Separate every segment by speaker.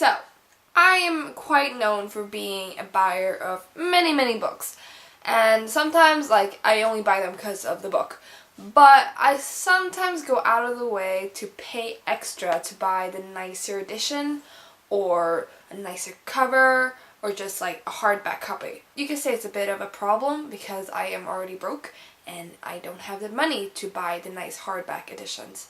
Speaker 1: So, I am quite known for being a buyer of many books. And sometimes, I only buy them because of the book. But I sometimes go out of the way to pay extra to buy the nicer edition, or a nicer cover, or just a hardback copy. You could say it's a bit of a problem because I am already broke and I don't have the money to buy the nice hardback editions.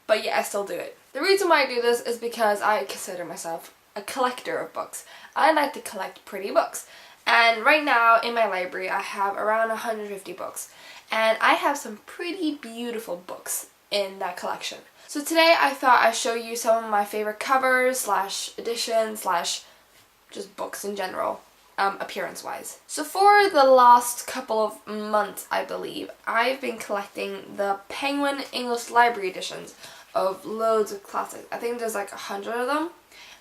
Speaker 1: But yeah, I still do it. The reason why I do this is because I consider myself a collector of books. I like to collect pretty books. And right now in my library I have around 150 books. And I have some pretty beautiful books in that collection. So today I thought I'd show you some of my favorite covers / editions / just books in general. Appearance-wise. So for the last couple of months, I believe, I've been collecting the Penguin English Library editions of loads of classics. I think there's 100 of them.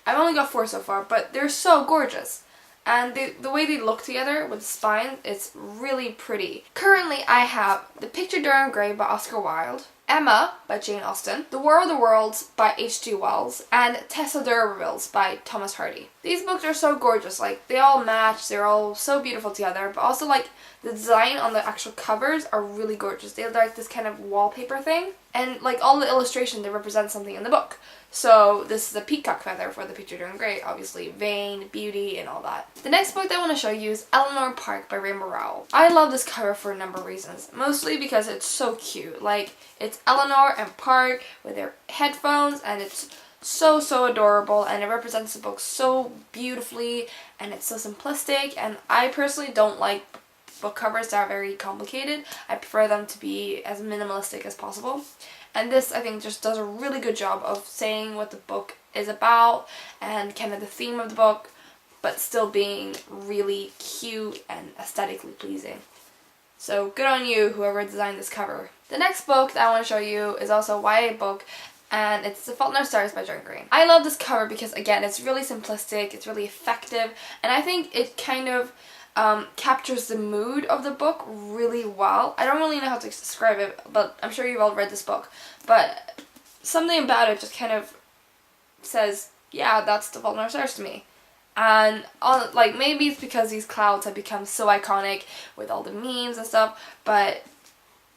Speaker 1: I've only got 4 so far, but they're so gorgeous. And the way they look together with the spine, it's really pretty. Currently, I have The Picture Dorian Gray by Oscar Wilde, Emma by Jane Austen, The War of the Worlds by H.G. Wells, and Tessa d'Urbervilles by Thomas Hardy. These books are so gorgeous. They all match, they're all so beautiful together, but also the design on the actual covers are really gorgeous. They're this kind of wallpaper thing, and all the illustrations, they represent something in the book. So this is a peacock feather for The Picture Dorian Gray, obviously vain, beauty, and all that. The next book that I want to show you is Eleanor Park by Rainbow Rowell. I love this cover for a number of reasons, mostly because it's so cute. It's Eleanor and Park with their headphones, and it's so adorable, and it represents the book so beautifully, and it's so simplistic, and I personally don't like book covers that are very complicated. I prefer them to be as minimalistic as possible. And this, I think, just does a really good job of saying what the book is about and kind of the theme of the book, but still being really cute and aesthetically pleasing. So good on you, whoever designed this cover. The next book that I want to show you is also a YA book, and it's The Fault in Our Stars by John Green. I love this cover because, again, it's really simplistic, it's really effective, and I think it kind of captures the mood of the book really well. I don't really know how to describe it, but I'm sure you've all read this book. But something about it just kind of says, yeah, that's The Fault in Our Stars to me. And maybe it's because these clouds have become so iconic with all the memes and stuff, but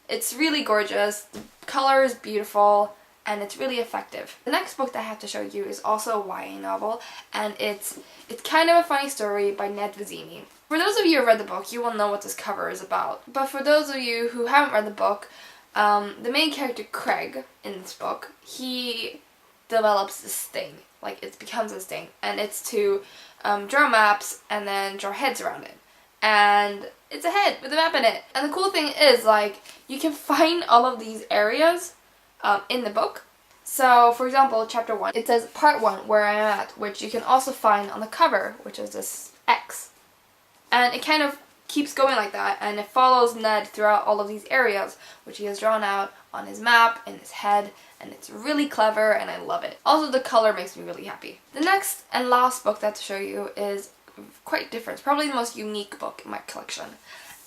Speaker 1: it's really gorgeous. The color is beautiful, and it's really effective. The next book that I have to show you is also a YA novel, and it's kind of a funny story by Ned Vizzini. For those of you who have read the book, you will know what this cover is about. But for those of you who haven't read the book, the main character, Craig, in this book, he develops this thing. It becomes this thing. And it's to draw maps and then draw heads around it. And it's a head with a map in it. And the cool thing is, you can find all of these areas in the book. So, for example, chapter 1, it says part 1, where I am at, which you can also find on the cover, which is this X. And it kind of keeps going like that, and it follows Ned throughout all of these areas, which he has drawn out on his map, in his head, and it's really clever, and I love it. Also, the color makes me really happy. The next and last book that I have to show you is quite different. It's probably the most unique book in my collection.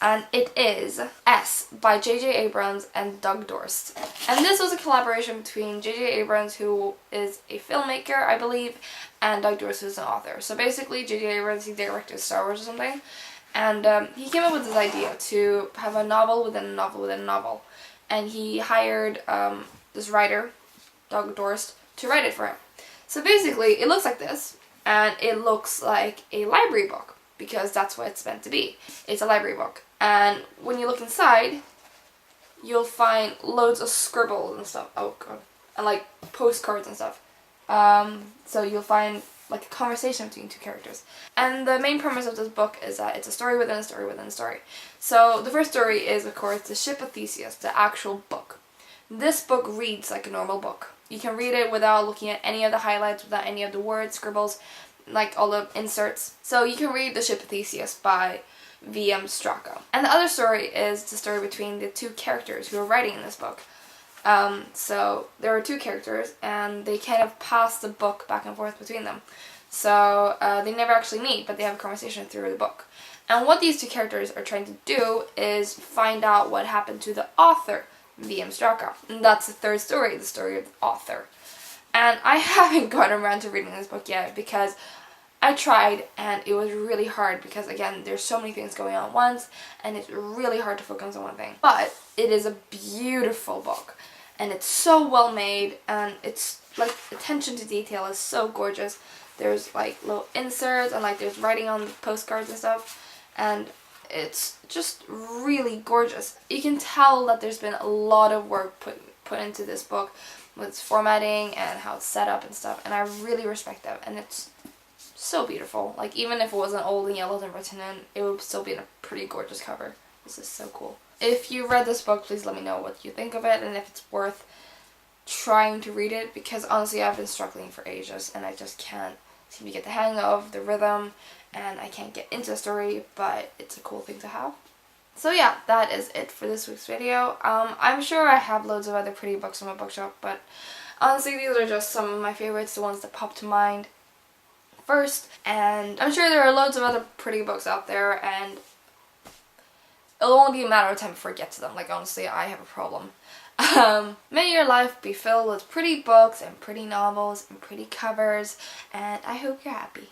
Speaker 1: And it is S by J.J. Abrams and Doug Dorst. And this was a collaboration between J.J. Abrams, who is a filmmaker, I believe, and Doug Dorst, who's an author. So basically, J.J. Abrams, he directed Star Wars or something, and he came up with this idea to have a novel within a novel within a novel. And he hired this writer, Doug Dorst, to write it for him. So basically, it looks like this, and it looks like a library book, because that's what it's meant to be. It's a library book. And when you look inside, you'll find loads of scribbles and stuff. Oh god. And postcards and stuff. So you'll find a conversation between two characters. And the main premise of this book is that it's a story within a story within a story. So the first story is, of course, The Ship of Theseus, the actual book. This book reads like a normal book. You can read it without looking at any of the highlights, without any of the words, scribbles, all the inserts. So you can read The Ship of Theseus by V.M. Straka. And the other story is the story between the two characters who are writing in this book. So there are two characters, and they kind of pass the book back and forth between them. So they never actually meet, but they have a conversation through the book. And what these two characters are trying to do is find out what happened to the author, V.M. Straka. And that's the third story, the story of the author. And I haven't gotten around to reading this book yet because I tried and it was really hard because, again, there's so many things going on at once and it's really hard to focus on one thing. But it is a beautiful book and it's so well made, and it's like attention to detail is so gorgeous. There's like little inserts and like there's writing on the postcards and stuff, and it's just really gorgeous. You can tell that there's been a lot of work put into this book with its formatting and how it's set up and stuff, and I really respect that, and it's so beautiful. Like, even if it wasn't old and yellowed and written in, it would still be in a pretty gorgeous cover. This is so cool. If you read this book, please let me know what you think of it and if it's worth trying to read it, because honestly I've been struggling for ages and I just can't seem to get the hang of the rhythm and I can't get into the story, but it's a cool thing to have. So yeah, that is it for this week's video. I'm sure I have loads of other pretty books in my bookshop, but honestly these are just some of my favorites, the ones that pop to mind first, and I'm sure there are loads of other pretty books out there, and it'll only be a matter of time before I get to them. Like, honestly, I have a problem. May your life be filled with pretty books and pretty novels and pretty covers, and I hope you're happy.